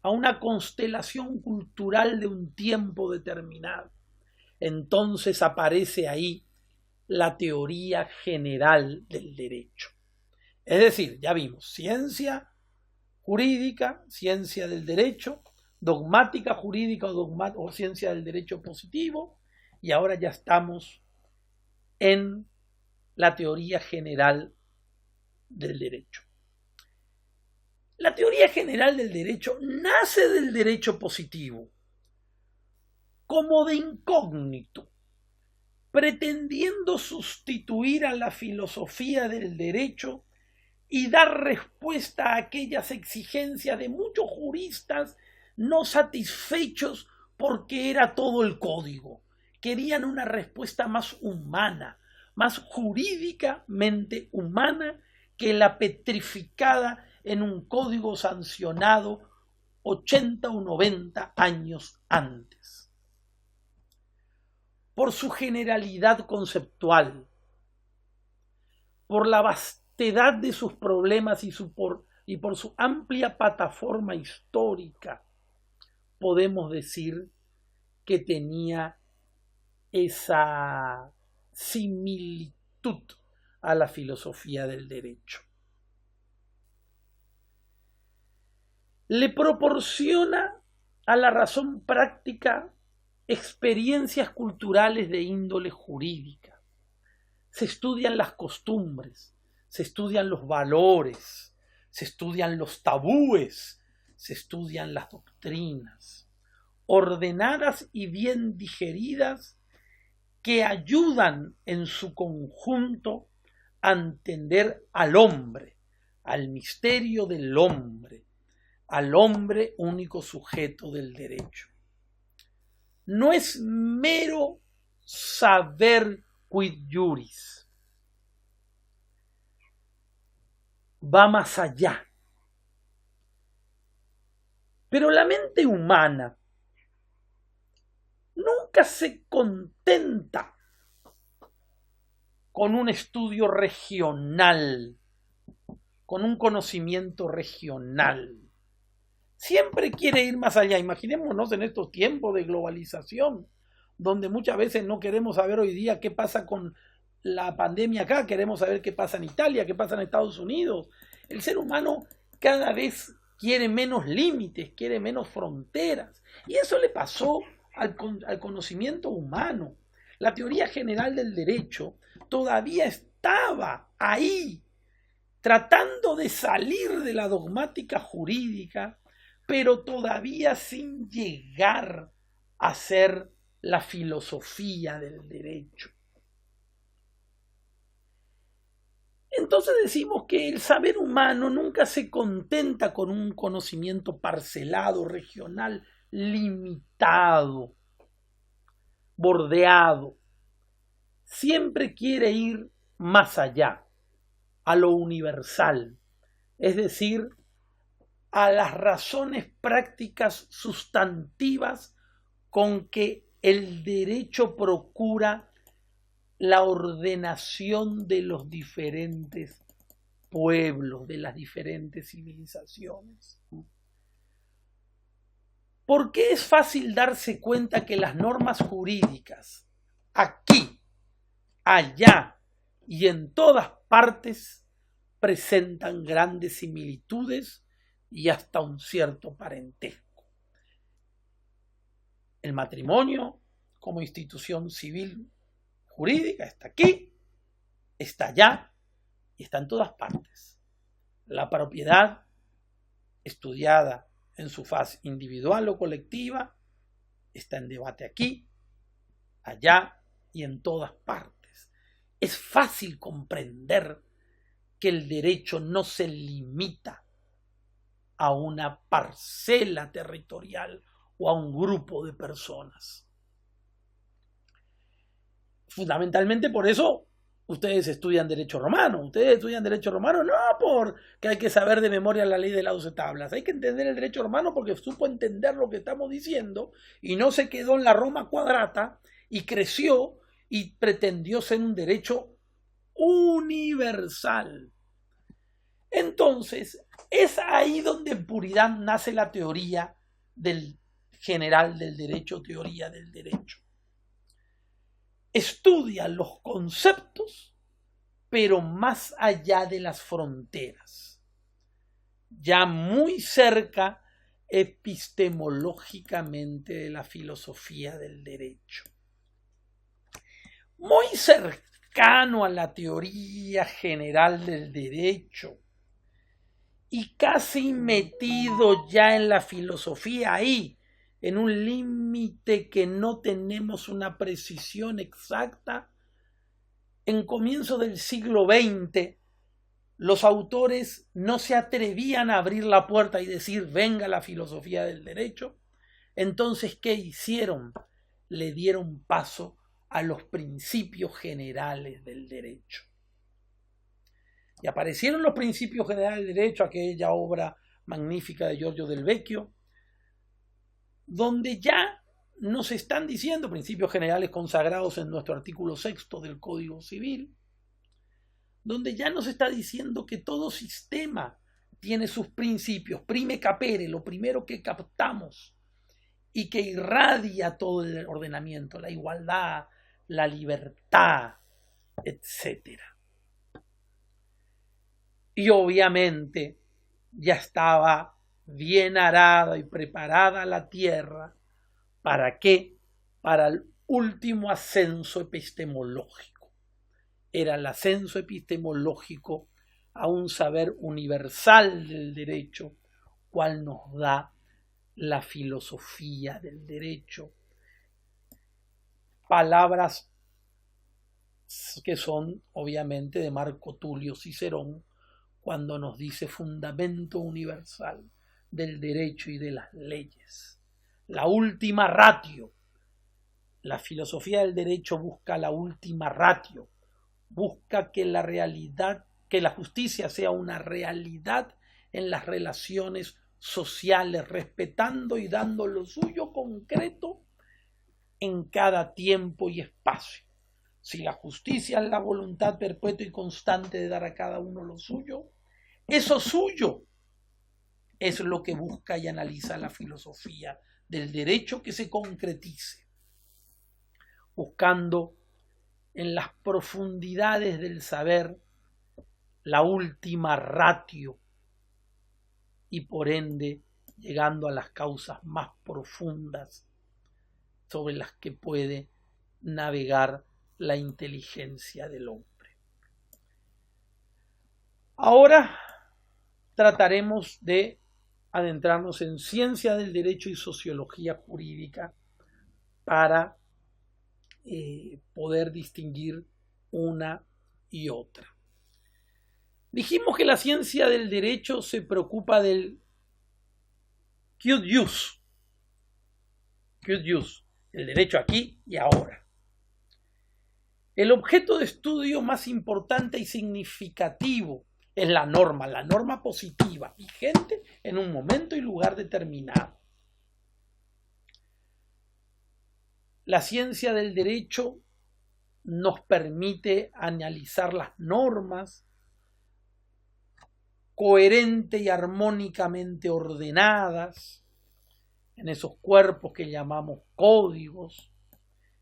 a una constelación cultural de un tiempo determinado. Entonces aparece ahí la teoría general del derecho. Es decir, ya vimos, ciencia jurídica, ciencia del derecho, dogmática jurídica o ciencia del derecho positivo, y ahora ya estamos en la teoría general del derecho. La teoría general del derecho nace del derecho positivo, como de incógnito, pretendiendo sustituir a la filosofía del derecho y dar respuesta a aquellas exigencias de muchos juristas no satisfechos porque era todo el código. Querían una respuesta más humana, más jurídicamente humana que la petrificada en un código sancionado 80 o 90 años antes. Por su generalidad conceptual, por la vastedad de sus problemas y por su amplia plataforma histórica, podemos decir que tenía esa similitud a la filosofía del derecho. Le proporciona a la razón práctica experiencias culturales de índole jurídica. Se estudian las costumbres, se estudian los valores, se estudian los tabúes, se estudian las doctrinas, ordenadas y bien digeridas, que ayudan en su conjunto a entender al hombre, al misterio del hombre, al hombre único sujeto del derecho. No es mero saber quid juris, va más allá. Pero la mente humana nunca se contenta con un estudio regional, con un conocimiento regional. Siempre quiere ir más allá. Imaginémonos en estos tiempos de globalización, donde muchas veces no queremos saber hoy día qué pasa con la pandemia acá, queremos saber qué pasa en Italia, qué pasa en Estados Unidos. El ser humano cada vez quiere menos límites, quiere menos fronteras. Y eso le pasó al conocimiento humano. La teoría general del derecho todavía estaba ahí, tratando de salir de la dogmática jurídica, pero todavía sin llegar a ser la filosofía del derecho. Entonces decimos que el saber humano nunca se contenta con un conocimiento parcelado, regional, limitado, bordeado. Siempre quiere ir más allá, a lo universal, es decir, a las razones prácticas sustantivas con que el derecho procura la ordenación de los diferentes pueblos, de las diferentes civilizaciones. ¿Por qué es fácil darse cuenta que las normas jurídicas, aquí, allá y en todas partes, presentan grandes similitudes y hasta un cierto parentesco? El matrimonio como institución civil jurídica está aquí, está allá y está en todas partes. La propiedad, estudiada en su faz individual o colectiva, está en debate aquí, allá y en todas partes. Es fácil comprender que el derecho no se limita a una parcela territorial o a un grupo de personas. Fundamentalmente por eso ustedes estudian derecho romano. Ustedes estudian derecho romano no porque hay que saber de memoria la ley de las 12 tablas. Hay que entender el derecho romano porque supo entender lo que estamos diciendo y no se quedó en la Roma cuadrata y creció y pretendió ser un derecho universal. Entonces, es ahí donde en puridad nace la teoría del general del derecho, teoría del derecho. Estudia los conceptos, pero más allá de las fronteras, ya muy cerca epistemológicamente de la filosofía del derecho, muy cercano a la teoría general del derecho y casi metido ya en la filosofía ahí, en un límite que no tenemos una precisión exacta. En comienzo del siglo XX, los autores no se atrevían a abrir la puerta y decir, venga la filosofía del derecho. Entonces, ¿qué hicieron? Le dieron paso a los principios generales del derecho. Y aparecieron los principios generales del derecho, aquella obra magnífica de Giorgio Del Vecchio, donde ya nos están diciendo principios generales consagrados en nuestro artículo 6 del Código Civil, donde ya nos está diciendo que todo sistema tiene sus principios, prime capere, lo primero que captamos y que irradia todo el ordenamiento, la igualdad, la libertad, etc. Y obviamente ya estaba bien arada y preparada la tierra. ¿Para qué? Para el último ascenso epistemológico. Era el ascenso epistemológico a un saber universal del derecho, cual nos da la filosofía del derecho. Palabras que son obviamente de Marco Tulio Cicerón, cuando nos dice fundamento universal del derecho y de las leyes. La última ratio. La filosofía del derecho busca la última ratio. Busca que la realidad, que la justicia sea una realidad en las relaciones sociales, respetando y dando lo suyo concreto en cada tiempo y espacio. Si la justicia es la voluntad perpetua y constante de dar a cada uno lo suyo, eso suyo es lo que busca y analiza la filosofía del derecho, que se concretice, buscando en las profundidades del saber la última ratio y por ende llegando a las causas más profundas sobre las que puede navegar la inteligencia del hombre. Ahora trataremos de adentrarnos en ciencia del derecho y sociología jurídica para poder distinguir una y otra. Dijimos que la ciencia del derecho se preocupa del quid ius, el derecho aquí y ahora. El objeto de estudio más importante y significativo es la norma positiva, vigente en un momento y lugar determinado. La ciencia del derecho nos permite analizar las normas coherente y armónicamente ordenadas en esos cuerpos que llamamos códigos,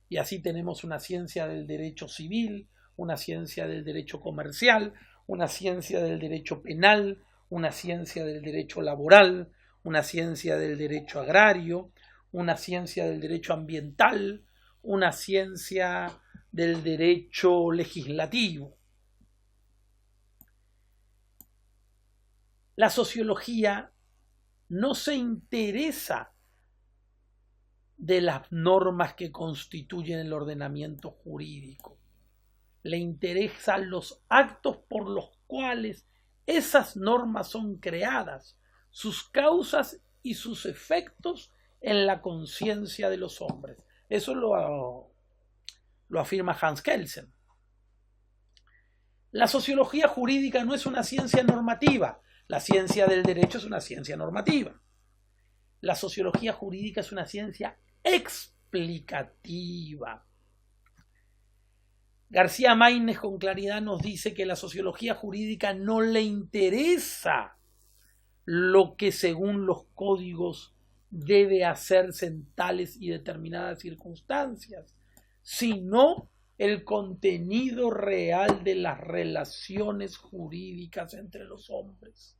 y así tenemos una ciencia del derecho civil, una ciencia del derecho comercial, una ciencia del derecho penal, una ciencia del derecho laboral, una ciencia del derecho agrario, una ciencia del derecho ambiental, una ciencia del derecho legislativo. La sociología no se interesa de las normas que constituyen el ordenamiento jurídico. Le interesan los actos por los cuales esas normas son creadas, sus causas y sus efectos en la conciencia de los hombres. Eso lo afirma Hans Kelsen. La sociología jurídica no es una ciencia normativa. La ciencia del derecho es una ciencia normativa. La sociología jurídica es una ciencia explicativa. García Maínez con claridad nos dice que la sociología jurídica no le interesa lo que según los códigos debe hacerse en tales y determinadas circunstancias, sino el contenido real de las relaciones jurídicas entre los hombres.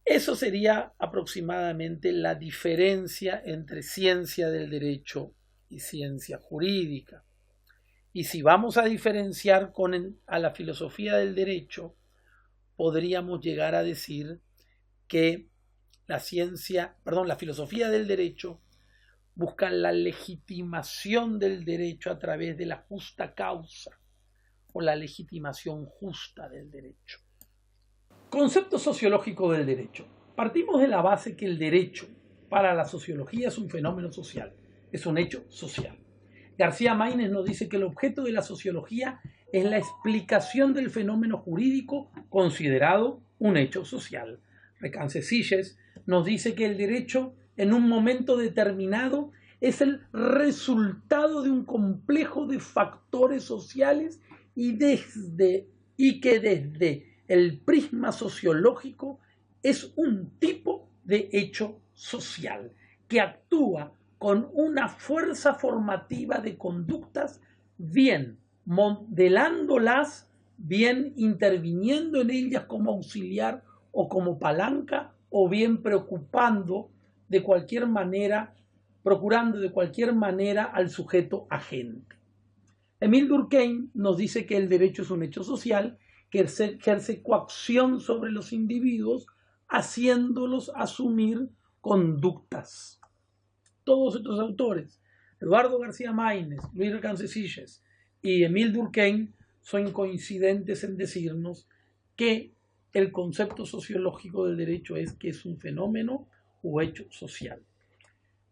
Eso sería aproximadamente la diferencia entre ciencia del derecho y ciencia jurídica. Y si vamos a diferenciar a la filosofía del derecho, podríamos llegar a decir que la filosofía del derecho busca la legitimación del derecho a través de la justa causa o la legitimación justa del derecho. Concepto sociológico del derecho. Partimos de la base que el derecho para la sociología es un fenómeno social, es un hecho social. García Maínez nos dice que el objeto de la sociología es la explicación del fenómeno jurídico considerado un hecho social. Recancecilles nos dice que el derecho en un momento determinado es el resultado de un complejo de factores sociales y que desde el prisma sociológico es un tipo de hecho social que actúa con una fuerza formativa de conductas, bien modelándolas, bien interviniendo en ellas como auxiliar o como palanca, o bien procurando de cualquier manera al sujeto agente. Émile Durkheim nos dice que el derecho es un hecho social que ejerce coacción sobre los individuos, haciéndolos asumir conductas. Todos estos autores, Eduardo García Maínez, Luis Recancecilles y Émile Durkheim, son coincidentes en decirnos que el concepto sociológico del derecho es que es un fenómeno o hecho social.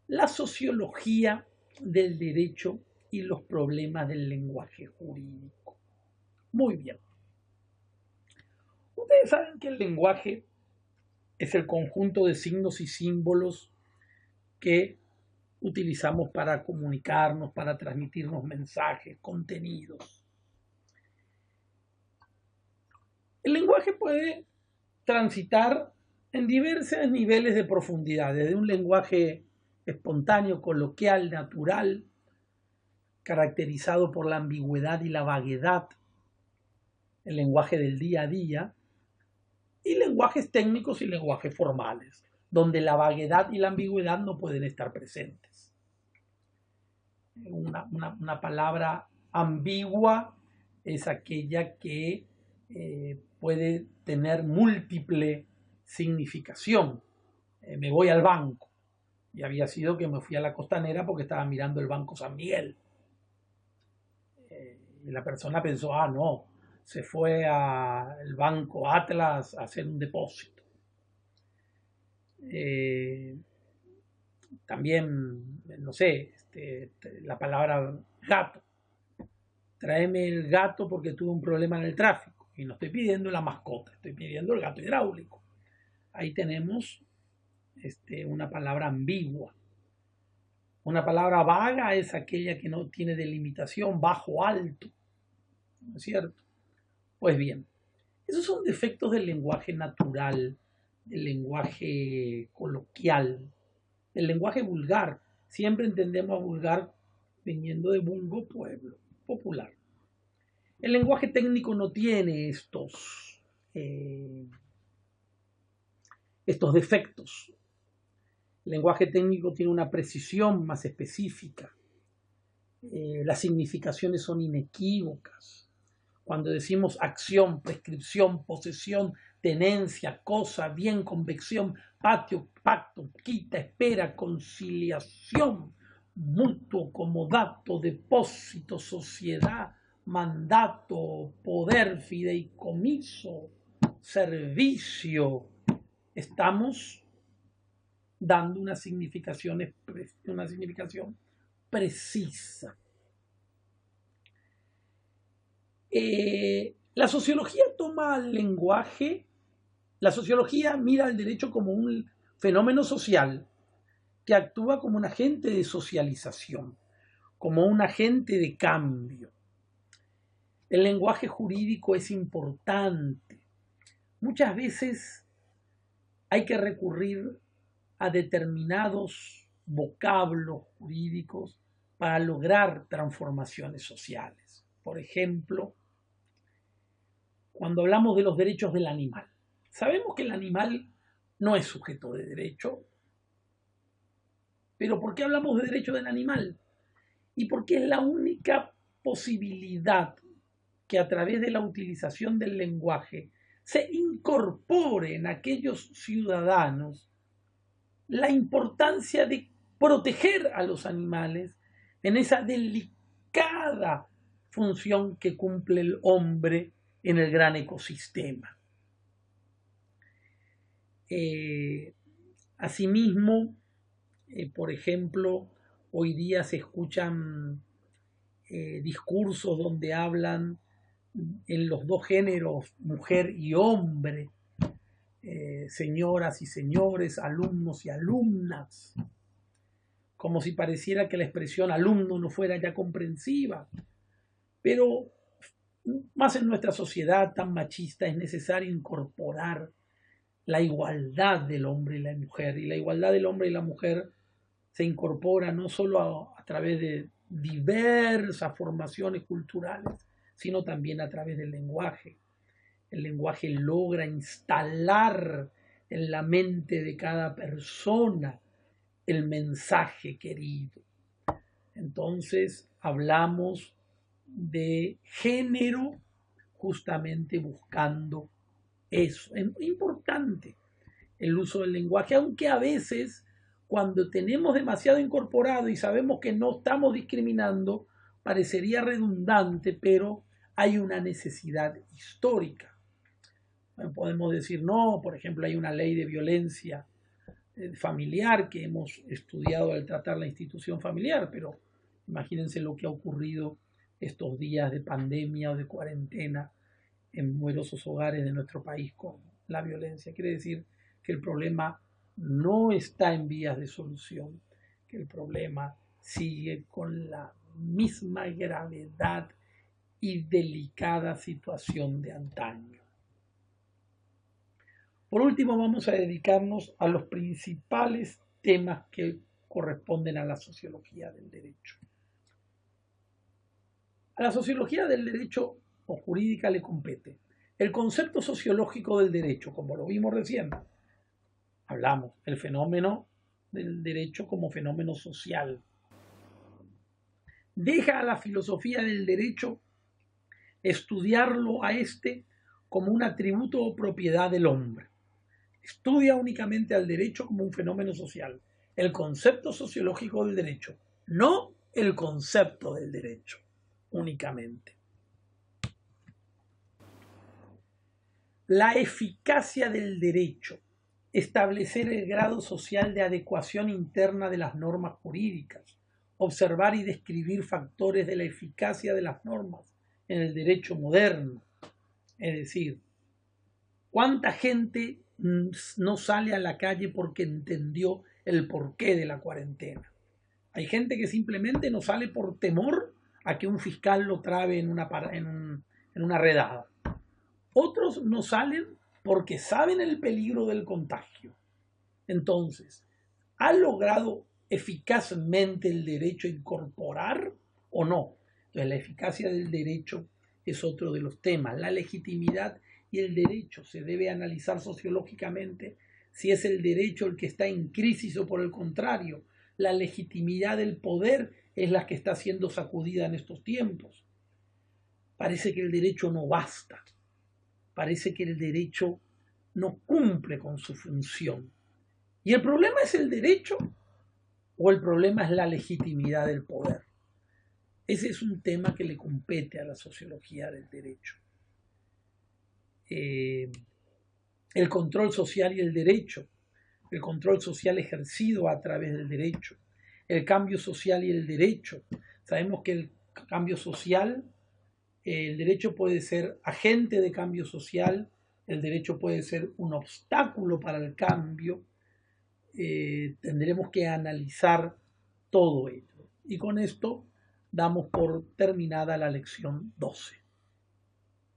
La sociología del derecho y los problemas del lenguaje jurídico. Muy bien. Ustedes saben que el lenguaje es el conjunto de signos y símbolos que utilizamos para comunicarnos, para transmitirnos mensajes, contenidos. El lenguaje puede transitar en diversos niveles de profundidad, desde un lenguaje espontáneo, coloquial, natural, caracterizado por la ambigüedad y la vaguedad, el lenguaje del día a día, y lenguajes técnicos y lenguajes formales, donde la vaguedad y la ambigüedad no pueden estar presentes. Una palabra ambigua es aquella que puede tener múltiple significación. Me voy al banco. Y había sido que me fui a la Costanera porque estaba mirando el Banco San Miguel. Y la persona pensó, no, se fue al Banco Atlas a hacer un depósito. También, no sé, la palabra gato. Tráeme el gato porque tuve un problema en el tráfico. Y no estoy pidiendo la mascota, estoy pidiendo el gato hidráulico. Ahí tenemos una palabra ambigua. Una palabra vaga es aquella que no tiene delimitación, bajo, alto. ¿No es cierto? Pues bien, esos son defectos del lenguaje natural, del lenguaje coloquial, del lenguaje vulgar. Siempre entendemos a vulgar viniendo de vulgo, pueblo, popular. El lenguaje técnico no tiene estos defectos. El lenguaje técnico tiene una precisión más específica. Las significaciones son inequívocas. Cuando decimos acción, prescripción, posesión, tenencia, cosa, bien, convección, patio, pacto, quita, espera, conciliación, mutuo, comodato, depósito, sociedad, mandato, poder, fideicomiso, servicio, estamos dando una significación precisa. La sociología toma el lenguaje, la sociología mira al derecho como un fenómeno social que actúa como un agente de socialización, como un agente de cambio. El lenguaje jurídico es importante. Muchas veces hay que recurrir a determinados vocablos jurídicos para lograr transformaciones sociales. Por ejemplo, cuando hablamos de los derechos del animal, sabemos que el animal no es sujeto de derecho, pero ¿por qué hablamos de derecho del animal? Y porque es la única posibilidad que a través de la utilización del lenguaje se incorpore en aquellos ciudadanos la importancia de proteger a los animales en esa delicada función que cumple el hombre en el gran ecosistema. Asimismo, por ejemplo, hoy día se escuchan discursos donde hablan en los dos géneros, mujer y hombre, señoras y señores, alumnos y alumnas, como si pareciera que la expresión alumno no fuera ya comprensiva. Pero más en nuestra sociedad tan machista es necesario incorporar la igualdad del hombre y la mujer. Y la igualdad del hombre y la mujer se incorpora no solo a través de diversas formaciones culturales, sino también a través del lenguaje. El lenguaje logra instalar en la mente de cada persona el mensaje querido. Entonces hablamos de género justamente buscando eso. Es muy importante el uso del lenguaje, aunque a veces cuando tenemos demasiado incorporado y sabemos que no estamos discriminando, parecería redundante, pero hay una necesidad histórica. Podemos decir, no, por ejemplo, hay una ley de violencia familiar que hemos estudiado al tratar la institución familiar, pero imagínense lo que ha ocurrido estos días de pandemia o de cuarentena en numerosos hogares de nuestro país con la violencia. Quiere decir que el problema no está en vías de solución, que el problema sigue con la misma gravedad y delicada situación de antaño. Por último, vamos a dedicarnos a los principales temas que corresponden a la sociología del derecho. A la sociología del derecho o jurídica le compete el concepto sociológico del derecho, como lo vimos recién. Hablamos del fenómeno del derecho como fenómeno social. Deja a la filosofía del derecho estudiarlo a este como un atributo o propiedad del hombre. Estudia únicamente al derecho como un fenómeno social, el concepto sociológico del derecho, no el concepto del derecho únicamente. La eficacia del derecho, establecer el grado social de adecuación interna de las normas jurídicas, observar y describir factores de la eficacia de las normas en el derecho moderno. Es decir, ¿cuánta gente no sale a la calle porque entendió el porqué de la cuarentena? Hay gente que simplemente no sale por temor a que un fiscal lo trabe en una redada. Otros no salen porque saben el peligro del contagio. Entonces, ¿ha logrado eficazmente el derecho incorporar o no? Entonces, la eficacia del derecho es otro de los temas. La legitimidad y el derecho se debe analizar sociológicamente si es el derecho el que está en crisis o por el contrario, la legitimidad del poder es la que está siendo sacudida en estos tiempos. Parece que el derecho no basta. Parece que el derecho no cumple con su función. ¿Y el problema es el derecho o el problema es la legitimidad del poder? Ese es un tema que le compete a la sociología del derecho. El control social y el derecho, el control social ejercido a través del derecho, el cambio social y el derecho. Sabemos que el cambio social, el derecho puede ser agente de cambio social, el derecho puede ser un obstáculo para el cambio. Tendremos que analizar todo ello. Y con esto damos por terminada la lección 12.